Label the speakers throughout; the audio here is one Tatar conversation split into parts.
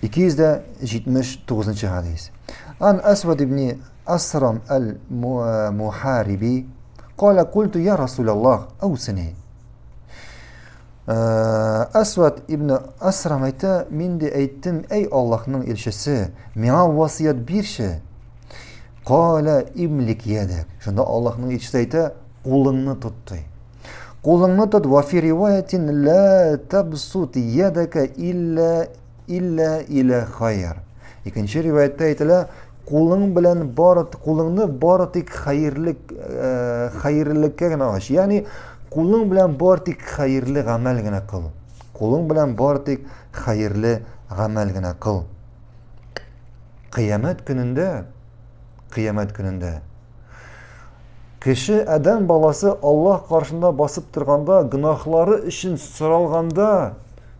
Speaker 1: 279 hadis. An Aswad ibn Asram al-Muharibi قال قلت يا رسول الله أوصني. Aswad ibn Asram ayta, men de aytdim, ey Allohning elchisi, menga vasiyat bershi. Qala imlik yadak. Shunda Allohning elchisi ayta, qo'lingni tutdi. Qo'lingni tut. Va fi rivoyatin la tabsut yadaka illa ila khayr. Ikkinchi rivoyatda aytilar, qo'lingni boritik xayrlikka gina och. Ya'ni qo'ling bilan bortik xayrli amalgina qil. Qo'ling bilan bortik xayrli amalgina qil. Qiyomat kunida kishi adam balasi Alloh qarshısında basib turganda, gunohlari uchun so'ralganda,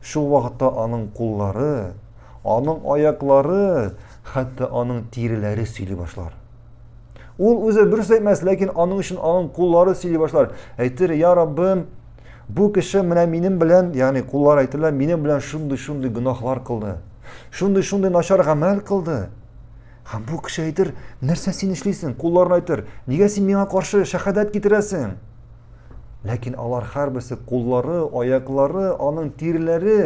Speaker 1: shu vaqtda uning qo'llari, uning oyoqlari, hatto uning terilari siyli boshlar. Ул o'zi bir emas, lekin uning uchun uning qo'llari siyli boshlar. Aytir, ya Rabbim, bu kishi mana mening bilan, ya'ni qo'llar aytdilar, mening bilan shunday gunohlar qildi. Shunday nashar amal qildi. Ham bu kishi aytir, narsa sen ishlaysan? Qo'llarni aytir, nega sen menga qarshi shahadat keltirasan? Lekin ular har birisi qo'llari, oyoqlari, uning terilari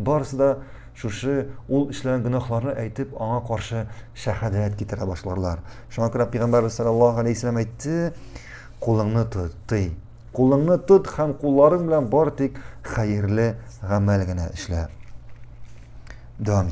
Speaker 1: barisida shu ul ishlangan gunohlarni aytib, anga qarshi shahadat keltira boshlarlar. Shunga ko'ra payg'ambar sallallohu alayhi vasallam aytdi, qo'lingni tut. Qo'lingni tut, ham qo'llaring bilan bortik xayrli amalgina ishla. Davom